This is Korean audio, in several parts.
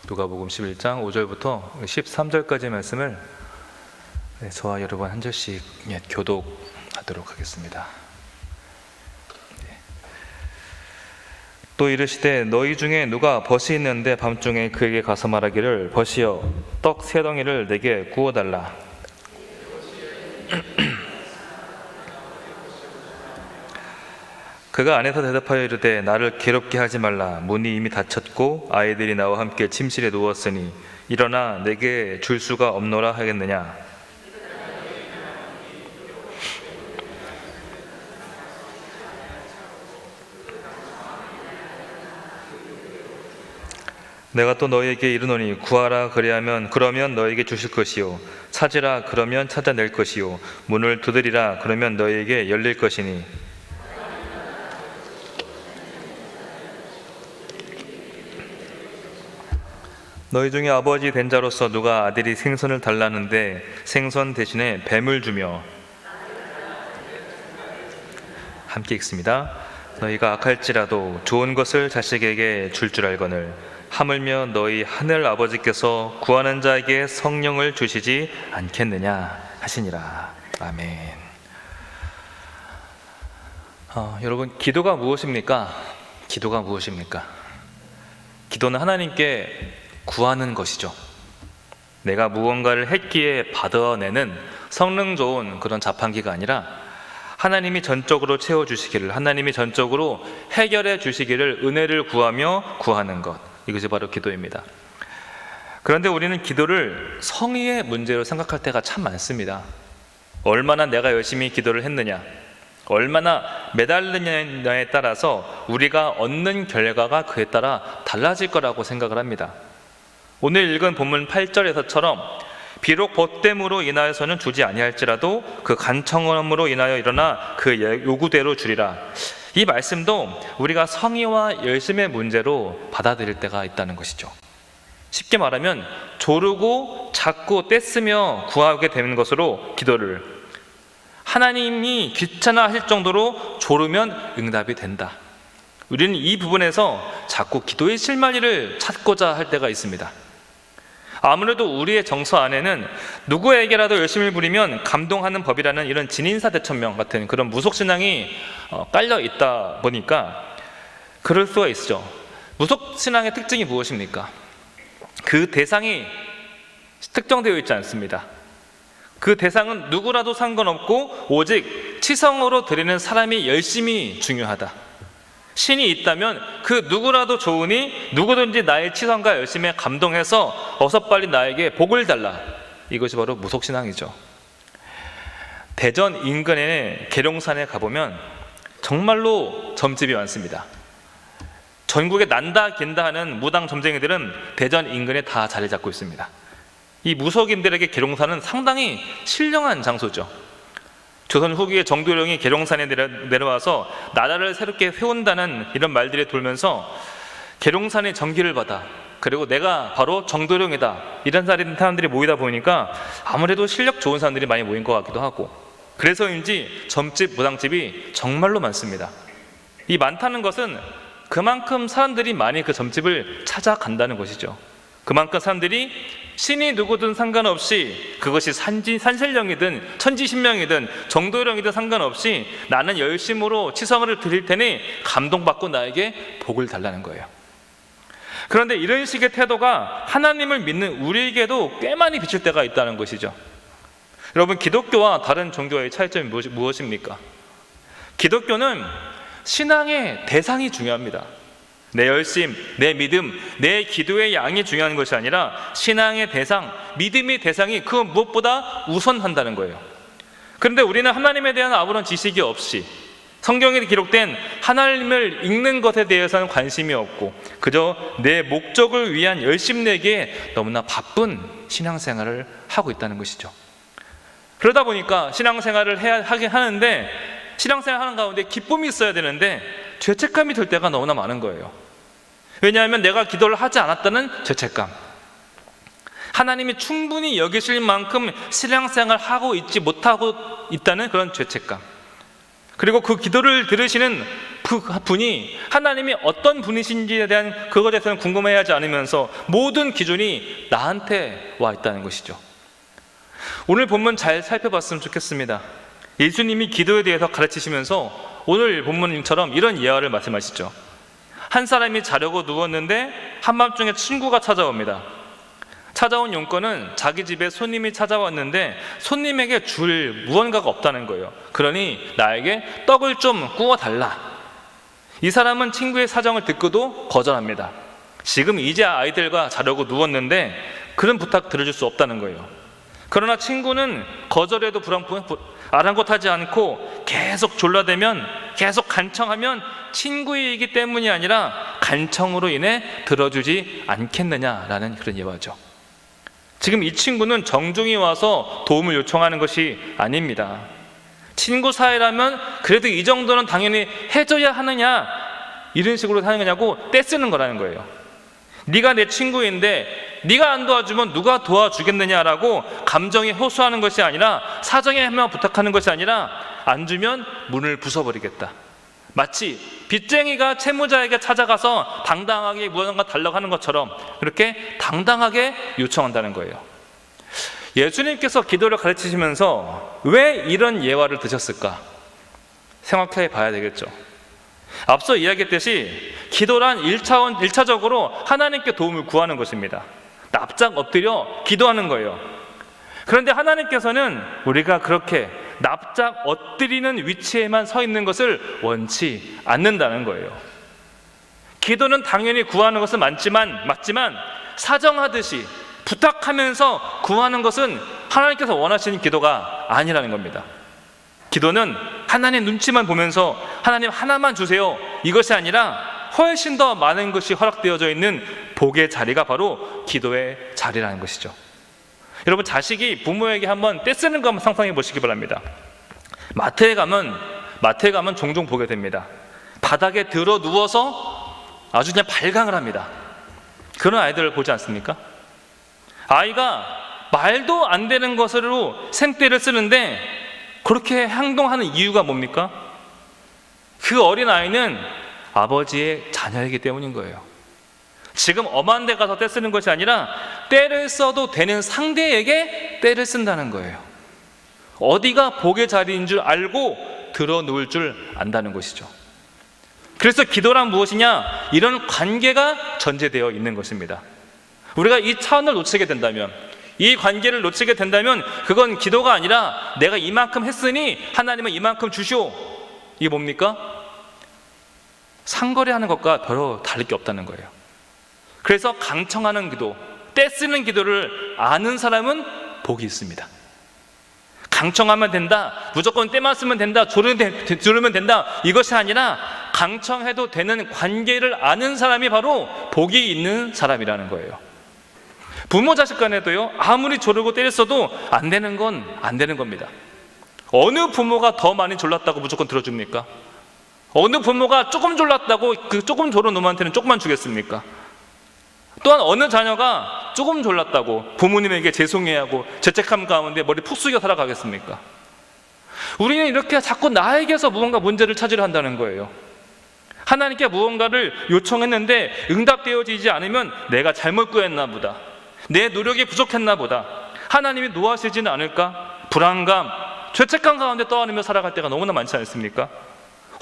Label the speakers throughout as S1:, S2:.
S1: 누가복음 11장 5절부터 13절까지 말씀을 저와 여러분 한 절씩 교독하도록 하겠습니다. 또 이르시되 너희 중에 누가 벗이 있는데 밤중에 그에게 가서 말하기를 벗이여 떡 세 덩이를 내게 구워달라. 그가 안에서 대답하여 이르되 나를 괴롭게 하지 말라. 문이 이미 닫혔고 아이들이 나와 함께 침실에 누웠으니 일어나 내게 줄 수가 없노라 하겠느냐. 내가 또 너희에게 이르노니 구하라 그러면 너희에게 주실 것이요 찾으라 그러면 찾아낼 것이요 문을 두드리라 그러면 너희에게 열릴 것이니 너희 중에 아버지 된 자로서 누가 아들이 생선을 달라는데 생선 대신에 뱀을 주며 함께 읽습니다. 너희가 악할지라도 좋은 것을 자식에게 줄 알거늘 하물며 너희 하늘 아버지께서 구하는 자에게 성령을 주시지 않겠느냐 하시니라. 아멘. 여러분, 기도가 무엇입니까? 기도가 무엇입니까? 기도는 하나님께 구하는 것이죠. 내가 무언가를 했기에 받아내는 성능 좋은 그런 자판기가 아니라 하나님이 전적으로 채워주시기를, 하나님이 전적으로 해결해 주시기를 은혜를 구하며 구하는 것, 이것이 바로 기도입니다. 그런데 우리는 기도를 성의의 문제로 생각할 때가 참 많습니다. 얼마나 내가 열심히 기도를 했느냐, 얼마나 매달리느냐에 따라서 우리가 얻는 결과가 그에 따라 달라질 거라고 생각을 합니다. 오늘 읽은 본문 8절에서처럼 비록 벗됨으로 인하여서는 주지 아니할지라도 그 간청함으로 인하여 일어나 그 요구대로 주리라. 이 말씀도 우리가 성의와 열심의 문제로 받아들일 때가 있다는 것이죠. 쉽게 말하면 조르고 찾고 떼쓰며 구하게 되는 것으로 기도를, 하나님이 귀찮아하실 정도로 조르면 응답이 된다. 우리는 이 부분에서 자꾸 기도의 실마리를 찾고자 할 때가 있습니다. 아무래도 우리의 정서 안에는 누구에게라도 열심히 부리면 감동하는 법이라는 이런 진인사대천명 같은 그런 무속신앙이 깔려 있다 보니까 그럴 수가 있죠. 무속신앙의 특징이 무엇입니까? 그 대상이 특정되어 있지 않습니다. 그 대상은 누구라도 상관없고 오직 치성으로 드리는 사람이 열심히 중요하다. 신이 있다면 그 누구라도 좋으니 누구든지 나의 치성과 열심에 감동해서 어서 빨리 나에게 복을 달라. 이것이 바로 무속신앙이죠. 대전 인근의 계룡산에 가보면 정말로 점집이 많습니다. 전국에 난다 긴다 하는 무당 점쟁이들은 대전 인근에 다 자리 잡고 있습니다. 이 무속인들에게 계룡산은 상당히 신령한 장소죠. 조선 후기에 정도령이 계룡산에 내려와서 나라를 새롭게 세운다는 이런 말들이 돌면서 계룡산의 전기를 받아, 그리고 내가 바로 정도령이다, 이런 사람들이 모이다 보니까 아무래도 실력 좋은 사람들이 많이 모인 것 같기도 하고, 그래서인지 점집, 무당집이 정말로 많습니다. 이 많다는 것은 그만큼 사람들이 많이 그 점집을 찾아간다는 것이죠. 그만큼 사람들이 신이 누구든 상관없이, 그것이 산신령이든 천지신명이든 정도령이든 상관없이 나는 열심으로 치성을 드릴 테니 감동받고 나에게 복을 달라는 거예요. 그런데 이런 식의 태도가 하나님을 믿는 우리에게도 꽤 많이 비칠 때가 있다는 것이죠. 여러분, 기독교와 다른 종교의 차이점이 무엇입니까? 기독교는 신앙의 대상이 중요합니다. 내 열심, 내 믿음, 내 기도의 양이 중요한 것이 아니라 신앙의 대상, 믿음의 대상이 그 무엇보다 우선한다는 거예요. 그런데 우리는 하나님에 대한 아무런 지식이 없이 성경에 기록된 하나님을 읽는 것에 대해서는 관심이 없고 그저 내 목적을 위한 열심 내기에 너무나 바쁜 신앙생활을 하고 있다는 것이죠. 그러다 보니까 신앙생활을 하긴 하는데, 신앙생활 하는 가운데 기쁨이 있어야 되는데 죄책감이 들 때가 너무나 많은 거예요. 왜냐하면 내가 기도를 하지 않았다는 죄책감, 하나님이 충분히 여기실 만큼 신앙생활을 하고 있지 못하고 있다는 그런 죄책감, 그리고 그 기도를 들으시는 그 분이 하나님이 어떤 분이신지에 대한 그것에 대해서는 궁금해하지 않으면서 모든 기준이 나한테 와 있다는 것이죠. 오늘 본문 잘 살펴봤으면 좋겠습니다. 예수님이 기도에 대해서 가르치시면서 오늘 본문처럼 이런 예화를 말씀하시죠. 한 사람이 자려고 누웠는데 한밤중에 친구가 찾아옵니다. 찾아온 용건은 자기 집에 손님이 찾아왔는데 손님에게 줄 무언가가 없다는 거예요. 그러니 나에게 떡을 좀 구워달라. 이 사람은 친구의 사정을 듣고도 거절합니다. 지금 이제 아이들과 자려고 누웠는데 그런 부탁 들어줄 수 없다는 거예요. 그러나 친구는 거절해도 아랑곳하지 않고 계속 졸라대면, 계속 간청하면 친구의 얘기 때문이 아니라 간청으로 인해 들어주지 않겠느냐라는 그런 예화죠. 지금 이 친구는 정중히 와서 도움을 요청하는 것이 아닙니다. 친구 사이라면 그래도 이 정도는 당연히 해줘야 하느냐, 이런 식으로 하는 거냐고 떼쓰는 거라는 거예요. 네가 내 친구인데 네가 안 도와주면 누가 도와주겠느냐라고 감정에 호소하는 것이 아니라, 사정에 하며 부탁하는 것이 아니라 안 주면 문을 부숴버리겠다. 마치 빚쟁이가 채무자에게 찾아가서 당당하게 무언가 달라고 하는 것처럼 그렇게 당당하게 요청한다는 거예요. 예수님께서 기도를 가르치시면서 왜 이런 예화를 드셨을까 생각해 봐야 되겠죠. 앞서 이야기했듯이 기도란 1차적으로 하나님께 도움을 구하는 것입니다. 납작 엎드려 기도하는 거예요. 그런데 하나님께서는 우리가 그렇게 납작 엎드리는 위치에만 서 있는 것을 원치 않는다는 거예요. 기도는 당연히 구하는 것은 맞지만 사정하듯이 부탁하면서 구하는 것은 하나님께서 원하시는 기도가 아니라는 겁니다. 기도는 하나님 눈치만 보면서 하나님 하나만 주세요, 이것이 아니라 훨씬 더 많은 것이 허락되어져 있는 복의 자리가 바로 기도의 자리라는 것이죠. 여러분, 자식이 부모에게 한번 떼쓰는 거 한번 상상해 보시기 바랍니다. 마트에 가면 종종 보게 됩니다. 바닥에 들어 누워서 아주 그냥 발광을 합니다. 그런 아이들을 보지 않습니까? 아이가 말도 안 되는 것으로 생떼를 쓰는데 그렇게 행동하는 이유가 뭡니까? 그 어린 아이는 아버지의 자녀이기 때문인 거예요. 지금 엄한 데 가서 떼 쓰는 것이 아니라 떼를 써도 되는 상대에게 떼를 쓴다는 거예요. 어디가 복의 자리인 줄 알고 들어 누울 줄 안다는 것이죠. 그래서 기도란 무엇이냐? 이런 관계가 전제되어 있는 것입니다. 우리가 이 차원을 놓치게 된다면, 이 관계를 놓치게 된다면 그건 기도가 아니라 내가 이만큼 했으니 하나님은 이만큼 주시오, 이게 뭡니까? 상거래하는 것과 별로 다를 게 없다는 거예요. 그래서 강청하는 기도, 떼쓰는 기도를 아는 사람은 복이 있습니다. 강청하면 된다, 무조건 때만 쓰면 된다, 조르면 된다, 이것이 아니라 강청해도 되는 관계를 아는 사람이 바로 복이 있는 사람이라는 거예요. 부모 자식 간에도요, 아무리 조르고 때렸어도 안 되는 건 안 되는 겁니다. 어느 부모가 더 많이 졸랐다고 무조건 들어줍니까? 어느 부모가 조금 졸랐다고 그 조금 졸은 놈한테는 조금만 주겠습니까? 또한 어느 자녀가 조금 졸랐다고 부모님에게 죄송해야 하고 죄책감 가운데 머리 푹 숙여 살아가겠습니까? 우리는 이렇게 자꾸 나에게서 무언가 문제를 찾으려 한다는 거예요. 하나님께 무언가를 요청했는데 응답되어지지 않으면 내가 잘못 구했나 보다, 내 노력이 부족했나 보다, 하나님이 노하시지는 않을까, 불안감, 죄책감 가운데 떠안으며 살아갈 때가 너무나 많지 않습니까?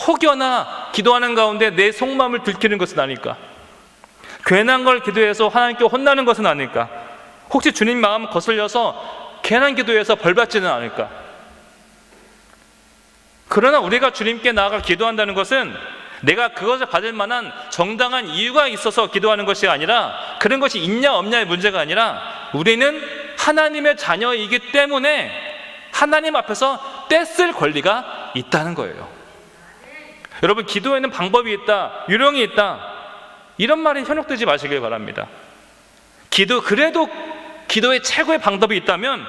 S1: 혹여나 기도하는 가운데 내 속마음을 들키는 것은 아닐까, 괜한 걸 기도해서 하나님께 혼나는 것은 아닐까, 혹시 주님 마음 거슬려서 괜한 기도해서 벌 받지는 않을까. 그러나 우리가 주님께 나아가 기도한다는 것은 내가 그것을 받을 만한 정당한 이유가 있어서 기도하는 것이 아니라, 그런 것이 있냐 없냐의 문제가 아니라, 우리는 하나님의 자녀이기 때문에 하나님 앞에서 떼쓸 권리가 있다는 거예요. 여러분, 기도에는 방법이 있다, 요령이 있다, 이런 말이 현혹되지 마시길 바랍니다. 그래도 기도의 최고의 방법이 있다면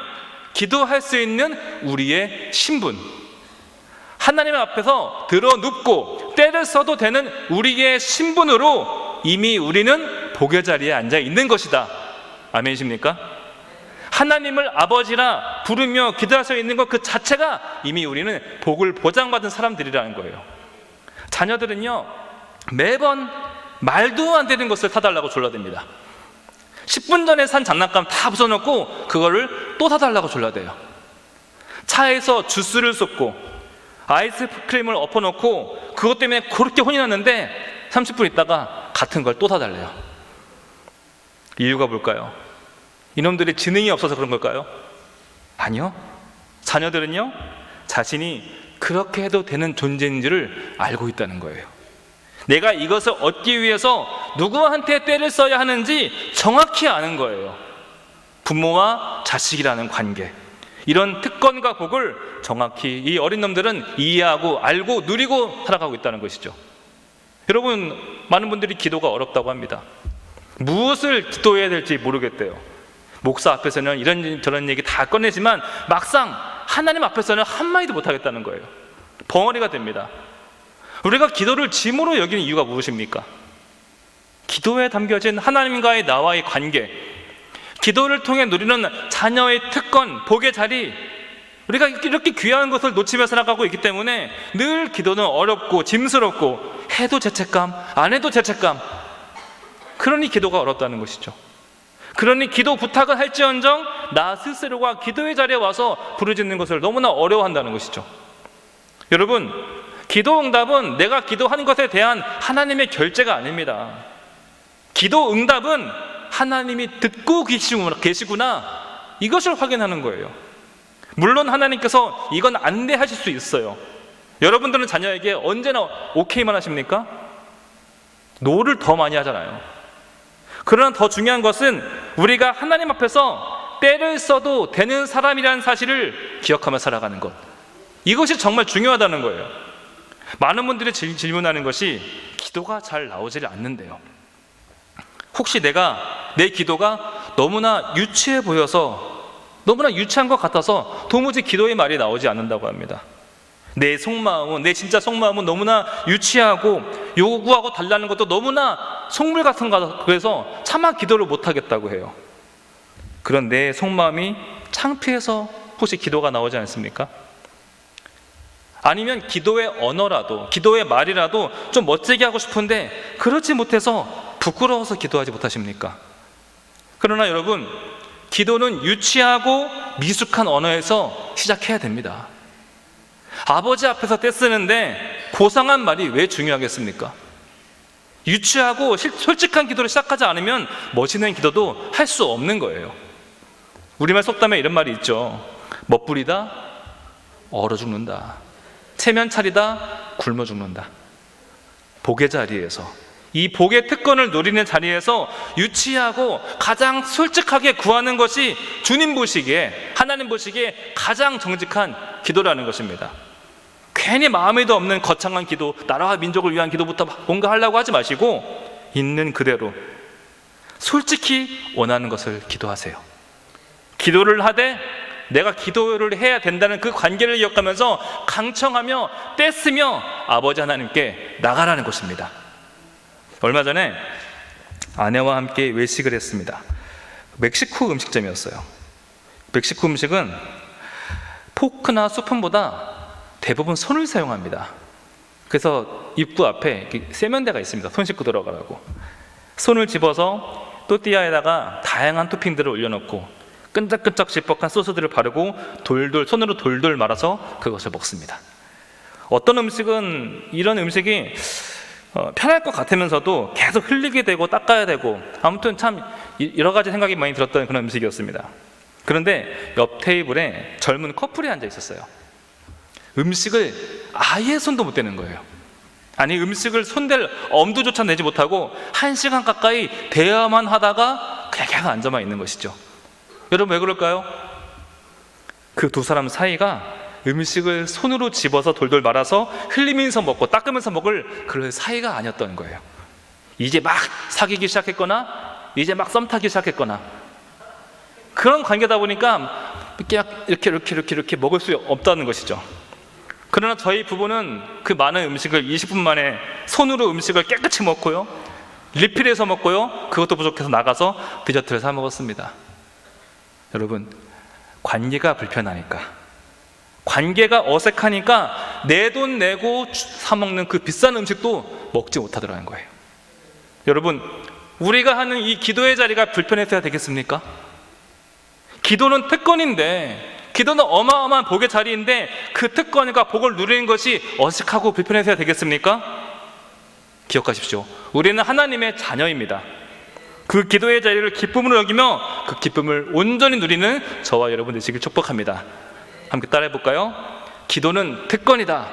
S1: 기도할 수 있는 우리의 신분, 하나님 앞에서 들어 눕고 때를 써도 되는 우리의 신분으로 이미 우리는 복의 자리에 앉아 있는 것이다. 아멘이십니까? 하나님을 아버지라 부르며 기도할 수 있는 것 그 자체가 이미 우리는 복을 보장받은 사람들이라는 거예요. 자녀들은요, 매번 말도 안 되는 것을 사달라고 졸라댑니다. 10분 전에 산 장난감 다 부숴놓고 그거를 또 사달라고 졸라대요. 차에서 주스를 쏟고 아이스크림을 엎어놓고 그것 때문에 그렇게 혼이 났는데 30분 있다가 같은 걸 또 사달래요. 이유가 뭘까요? 이놈들이 지능이 없어서 그런 걸까요? 아니요. 자녀들은요, 자신이 그렇게 해도 되는 존재인지를 알고 있다는 거예요. 내가 이것을 얻기 위해서 누구한테 떼를 써야 하는지 정확히 아는 거예요. 부모와 자식이라는 관계, 이런 특권과 복을 정확히 이 어린 놈들은 이해하고 알고 누리고 살아가고 있다는 것이죠. 여러분, 많은 분들이 기도가 어렵다고 합니다. 무엇을 기도해야 될지 모르겠대요. 목사 앞에서는 이런저런 얘기 다 꺼내지만 막상 하나님 앞에서는 한마디도 못하겠다는 거예요. 벙어리가 됩니다. 우리가 기도를 짐으로 여기는 이유가 무엇입니까? 기도에 담겨진 하나님과의 나와의 관계, 기도를 통해 누리는 자녀의 특권, 복의 자리, 우리가 이렇게 귀한 것을 놓치며 살아가고 있기 때문에 늘 기도는 어렵고 짐스럽고 해도 죄책감, 안 해도 죄책감, 그러니 기도가 어렵다는 것이죠. 그러니 기도 부탁을 할지언정 나 스스로가 기도의 자리에 와서 부르짖는 것을 너무나 어려워한다는 것이죠. 여러분, 기도 응답은 내가 기도하는 것에 대한 하나님의 결제가 아닙니다. 기도 응답은 하나님이 듣고 계시구나, 이것을 확인하는 거예요. 물론 하나님께서 이건 안 돼 하실 수 있어요. 여러분들은 자녀에게 언제나 오케이만 하십니까? 노를 더 많이 하잖아요. 그러나 더 중요한 것은 우리가 하나님 앞에서 때를 써도 되는 사람이라는 사실을 기억하며 살아가는 것, 이것이 정말 중요하다는 거예요. 많은 분들이 질문하는 것이 기도가 잘 나오질 않는데요. 혹시 내 기도가 너무나 유치해 보여서, 너무나 유치한 것 같아서 도무지 기도의 말이 나오지 않는다고 합니다. 내 진짜 속마음은 너무나 유치하고 요구하고 달라는 것도 너무나 속물 같은 거, 그래서 차마 기도를 못하겠다고 해요. 그런 내 속마음이 창피해서 혹시 기도가 나오지 않습니까? 아니면 기도의 언어라도, 기도의 말이라도 좀 멋지게 하고 싶은데 그렇지 못해서 부끄러워서 기도하지 못하십니까? 그러나 여러분, 기도는 유치하고 미숙한 언어에서 시작해야 됩니다. 아버지 앞에서 떼쓰는데 고상한 말이 왜 중요하겠습니까? 유치하고 솔직한 기도를 시작하지 않으면 멋있는 기도도 할 수 없는 거예요. 우리말 속담에 이런 말이 있죠. 멋부리다 얼어 죽는다, 체면 차리다 굶어 죽는다. 복의 자리에서, 이 복의 특권을 누리는 자리에서 유치하고 가장 솔직하게 구하는 것이 주님 보시기에, 하나님 보시기에 가장 정직한 기도라는 것입니다. 괜히 마음에도 없는 거창한 기도, 나라와 민족을 위한 기도부터 뭔가 하려고 하지 마시고 있는 그대로 솔직히 원하는 것을 기도하세요. 기도를 하되 내가 기도를 해야 된다는 그 관계를 기억하면서 강청하며 떼쓰며 아버지 하나님께 나가라는 것입니다. 얼마 전에 아내와 함께 외식을 했습니다. 멕시코 음식점이었어요. 멕시코 음식은 포크나 스푼보다 대부분 손을 사용합니다. 그래서 입구 앞에 세면대가 있습니다. 손 씻고 들어가라고. 손을 집어서 또띠아에다가 다양한 토핑들을 올려놓고 끈적끈적 질퍽한 소스들을 바르고 손으로 돌돌 말아서 그것을 먹습니다. 어떤 음식은 이런 음식이 편할 것 같으면서도 계속 흘리게 되고 닦아야 되고, 아무튼 참 여러 가지 생각이 많이 들었던 그런 음식이었습니다. 그런데 옆 테이블에 젊은 커플이 앉아 있었어요. 음식을 아예 손도 못 대는 거예요. 아니, 음식을 손댈 엄두조차 내지 못하고 1시간 가까이 대화만 하다가 그냥 계속 앉아만 있는 것이죠. 여러분, 왜 그럴까요? 그 두 사람 사이가 음식을 손으로 집어서 돌돌 말아서 흘리면서 먹고 닦으면서 먹을 그런 사이가 아니었던 거예요. 이제 막 사귀기 시작했거나 이제 막 썸 타기 시작했거나 그런 관계다 보니까 이렇게 먹을 수 없다는 것이죠. 그러나 저희 부부는 그 많은 음식을 20분 만에 손으로 음식을 깨끗이 먹고요, 리필해서 먹고요, 그것도 부족해서 나가서 디저트를 사 먹었습니다. 여러분, 관계가 불편하니까, 관계가 어색하니까 내 돈 내고 사 먹는 그 비싼 음식도 먹지 못하더라는 거예요. 여러분, 우리가 하는 이 기도의 자리가 불편해서야 되겠습니까? 기도는 특권인데, 기도는 어마어마한 복의 자리인데 그 특권과 복을 누리는 것이 어색하고 불편해서야 되겠습니까? 기억하십시오. 우리는 하나님의 자녀입니다. 그 기도의 자리를 기쁨으로 여기며 그 기쁨을 온전히 누리는 저와 여러분 되시길 축복합니다. 함께 따라해 볼까요? 기도는 특권이다.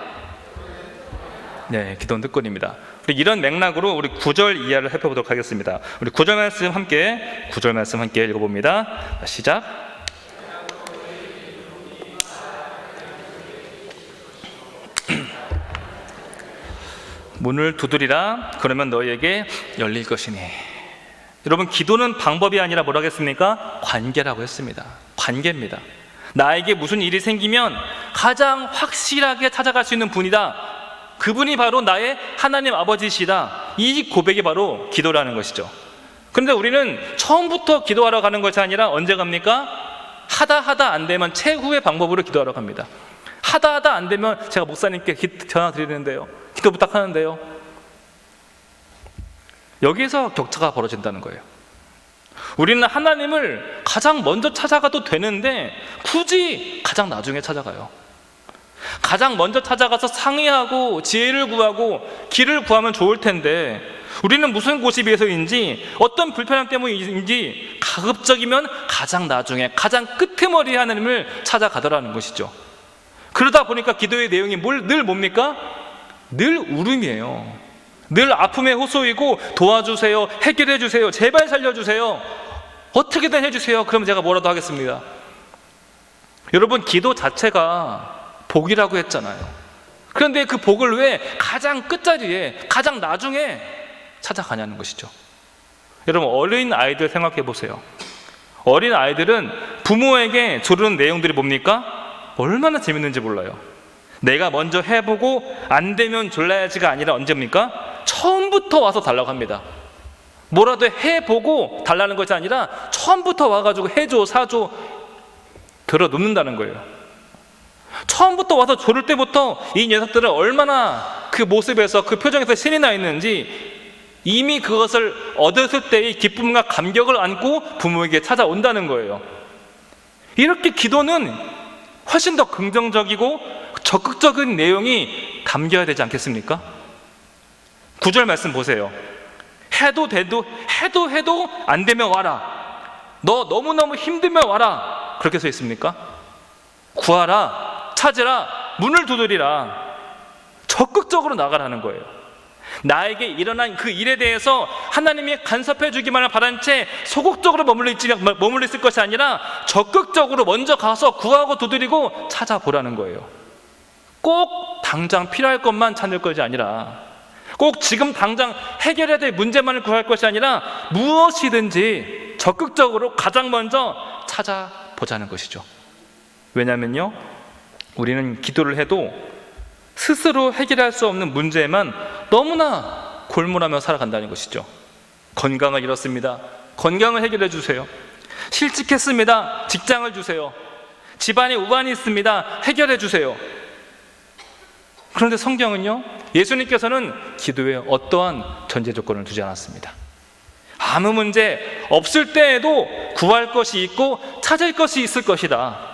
S1: 네, 기도는 특권입니다. 우리 이런 맥락으로 우리 9절 이하를 살펴보도록 하겠습니다. 우리 9절 말씀 함께 읽어봅니다. 시작. 문을 두드리라. 그러면 너희에게 열릴 것이니. 여러분, 기도는 방법이 아니라 뭐라고 했습니까? 관계라고 했습니다. 관계입니다. 나에게 무슨 일이 생기면 가장 확실하게 찾아갈 수 있는 분이다. 그분이 바로 나의 하나님 아버지시다. 이 고백이 바로 기도라는 것이죠. 그런데 우리는 처음부터 기도하러 가는 것이 아니라 언제 갑니까? 하다 안 되면 최후의 방법으로 기도하러 갑니다. 하다 안 되면 제가 목사님께 전화 드리는데요, 기도 부탁하는데요. 여기서 격차가 벌어진다는 거예요. 우리는 하나님을 가장 먼저 찾아가도 되는데 굳이 가장 나중에 찾아가요. 가장 먼저 찾아가서 상의하고 지혜를 구하고 길을 구하면 좋을 텐데, 우리는 무슨 고집에서인지 어떤 불편함 때문인지 가급적이면 가장 나중에 가장 끄트머리 하나님을 찾아가더라는 것이죠. 그러다 보니까 기도의 내용이 늘 뭡니까? 늘 울음이에요. 늘 아픔에 호소이고 도와주세요, 해결해 주세요, 제발 살려주세요, 어떻게든 해주세요. 그럼 제가 뭐라도 하겠습니다. 여러분, 기도 자체가 복이라고 했잖아요. 그런데 그 복을 왜 가장 끝자리에 가장 나중에 찾아가냐는 것이죠. 여러분, 어린 아이들 생각해 보세요. 어린 아이들은 부모에게 조르는 내용들이 뭡니까? 얼마나 재밌는지 몰라요. 내가 먼저 해보고 안 되면 졸라야지가 아니라 언제입니까? 처음부터 와서 달라고 합니다. 뭐라도 해보고 달라는 것이 아니라 처음부터 와가지고 해줘, 사줘, 들어 놓는다는 거예요. 처음부터 와서 조를 때부터 이 녀석들은 얼마나 그 모습에서, 그 표정에서 신이 나 있는지 이미 그것을 얻었을 때의 기쁨과 감격을 안고 부모에게 찾아온다는 거예요. 이렇게 기도는 훨씬 더 긍정적이고 적극적인 내용이 담겨야 되지 않겠습니까? 9절 말씀 보세요. 해도 안 되면 와라. 너 너무너무 힘들면 와라. 그렇게 써 있습니까? 구하라, 찾으라, 문을 두드리라. 적극적으로 나가라는 거예요. 나에게 일어난 그 일에 대해서 하나님이 간섭해 주기만을 바란 채 소극적으로 머물러 있을 것이 아니라 적극적으로 먼저 가서 구하고 두드리고 찾아보라는 거예요. 꼭 당장 필요할 것만 찾을 것이 아니라, 꼭 지금 당장 해결해야 될 문제만을 구할 것이 아니라 무엇이든지 적극적으로 가장 먼저 찾아보자는 것이죠. 왜냐면요, 우리는 기도를 해도 스스로 해결할 수 없는 문제에만 너무나 골몰하며 살아간다는 것이죠. 건강을 잃었습니다. 건강을 해결해 주세요. 실직했습니다. 직장을 주세요. 집안에 우환이 있습니다. 해결해 주세요. 그런데 성경은요, 예수님께서는 기도에 어떠한 전제 조건을 두지 않았습니다. 아무 문제 없을 때에도 구할 것이 있고 찾을 것이 있을 것이다.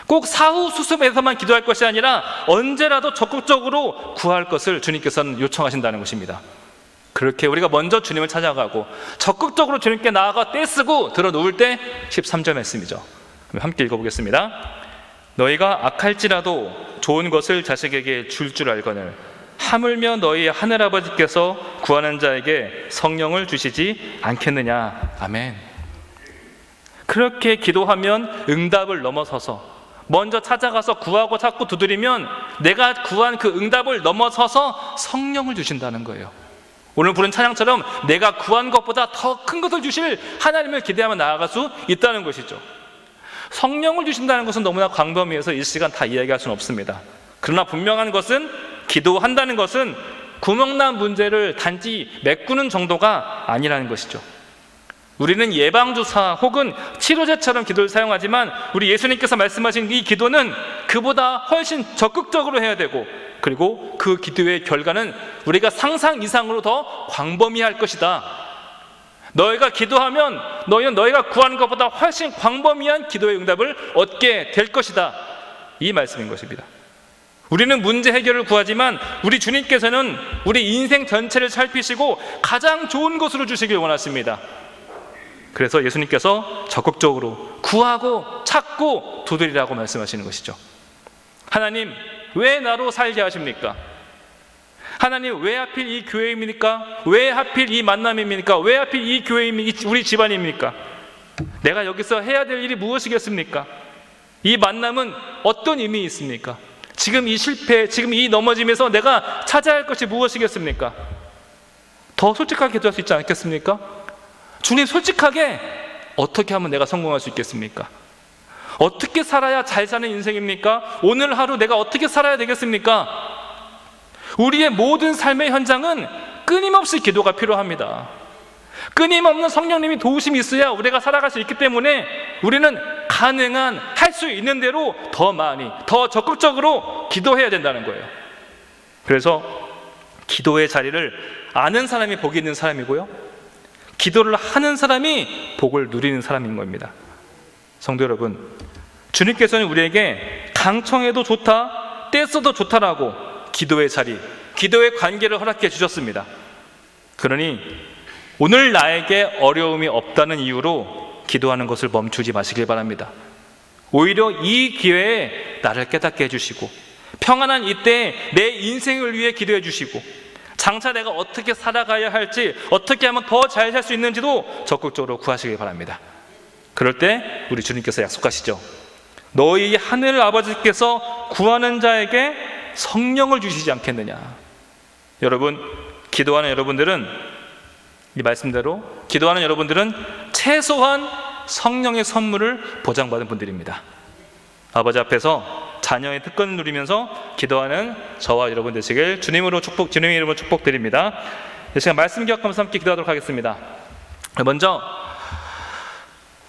S1: 꼭 사후수습에서만 기도할 것이 아니라 언제라도 적극적으로 구할 것을 주님께서는 요청하신다는 것입니다. 그렇게 우리가 먼저 주님을 찾아가고 적극적으로 주님께 나아가 떼쓰고 들어놓을 때 13절 말씀이죠. 함께 읽어보겠습니다. 너희가 악할지라도 좋은 것을 자식에게 줄 알거늘 하물며 너희 하늘아버지께서 구하는 자에게 성령을 주시지 않겠느냐. 아멘. 그렇게 기도하면 응답을 넘어서서 먼저 찾아가서 구하고 찾고 두드리면 내가 구한 그 응답을 넘어서서 성령을 주신다는 거예요. 오늘 부른 찬양처럼 내가 구한 것보다 더 큰 것을 주실 하나님을 기대하며 나아갈 수 있다는 것이죠. 성령을 주신다는 것은 너무나 광범위해서 이 시간 다 이야기할 수는 없습니다. 그러나 분명한 것은 기도한다는 것은 구멍난 문제를 단지 메꾸는 정도가 아니라는 것이죠. 우리는 예방주사 혹은 치료제처럼 기도를 사용하지만 우리 예수님께서 말씀하신 이 기도는 그보다 훨씬 적극적으로 해야 되고, 그리고 그 기도의 결과는 우리가 상상 이상으로 더 광범위할 것이다. 너희가 기도하면 너희는 너희가 구하는 것보다 훨씬 광범위한 기도의 응답을 얻게 될 것이다. 이 말씀인 것입니다. 우리는 문제 해결을 구하지만 우리 주님께서는 우리 인생 전체를 살피시고 가장 좋은 것으로 주시길 원하십니다. 그래서 예수님께서 적극적으로 구하고 찾고 두드리라고 말씀하시는 것이죠. 하나님, 왜 나로 살게 하십니까? 하나님, 왜 하필 이 교회입니까? 왜 하필 이 만남입니까? 왜 하필 이 교회입니까? 우리 집안입니까? 내가 여기서 해야 될 일이 무엇이겠습니까? 이 만남은 어떤 의미 있습니까? 지금 이 실패, 지금 이 넘어짐에서 내가 찾아야 할 것이 무엇이겠습니까? 더 솔직하게 기도할 수 있지 않겠습니까? 주님, 솔직하게 어떻게 하면 내가 성공할 수 있겠습니까? 어떻게 살아야 잘 사는 인생입니까? 오늘 하루 내가 어떻게 살아야 되겠습니까? 우리의 모든 삶의 현장은 끊임없이 기도가 필요합니다. 끊임없는 성령님이 도우심이 있어야 우리가 살아갈 수 있기 때문에 우리는 가능한, 할 수 있는 대로 더 많이, 더 적극적으로 기도해야 된다는 거예요. 그래서 기도의 자리를 아는 사람이 복이 있는 사람이고요, 기도를 하는 사람이 복을 누리는 사람인 겁니다. 성도 여러분, 주님께서는 우리에게 강청해도 좋다, 떼써도 좋다라고 기도의 자리, 기도의 관계를 허락해 주셨습니다. 그러니 오늘 나에게 어려움이 없다는 이유로 기도하는 것을 멈추지 마시길 바랍니다. 오히려 이 기회에 나를 깨닫게 해주시고, 평안한 이때 내 인생을 위해 기도해 주시고, 장차 내가 어떻게 살아가야 할지, 어떻게 하면 더 잘 살 수 있는지도 적극적으로 구하시길 바랍니다. 그럴 때 우리 주님께서 약속하시죠. 너희 하늘 아버지께서 구하는 자에게 성령을 주시지 않겠느냐. 여러분, 기도하는 여러분들은, 이 말씀대로 기도하는 여러분들은 최소한 성령의 선물을 보장받은 분들입니다. 아버지 앞에서 자녀의 특권을 누리면서 기도하는 저와 여러분 되시길 주님의 이름으로 축복드립니다. 이 시간 말씀 기억하면서 함께 기도하도록 하겠습니다. 먼저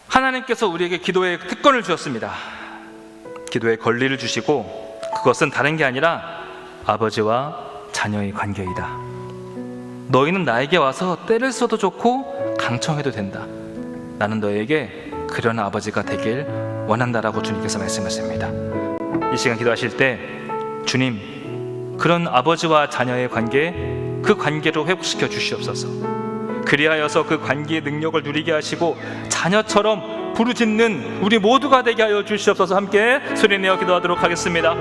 S1: 하나님께서 우리에게 기도의 특권을 주셨습니다. 기도의 권리를 주시고, 그것은 다른 게 아니라 아버지와 자녀의 관계이다. 너희는 나에게 와서 때를 써도 좋고 강청해도 된다. 나는 너에게 그런 아버지가 되길 원한다라고 주님께서 말씀하십니다. 이 시간 기도하실 때 주님, 그런 아버지와 자녀의 관계, 그 관계로 회복시켜 주시옵소서. 그리하여서 그 관계의 능력을 누리게 하시고 자녀처럼 부르짖는 우리 모두가 되게 하여 주시옵소서. 함께 소리내어 기도하도록 하겠습니다.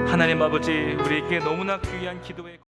S1: 하나님 아버지, 우리에게 너무나 귀한 기도의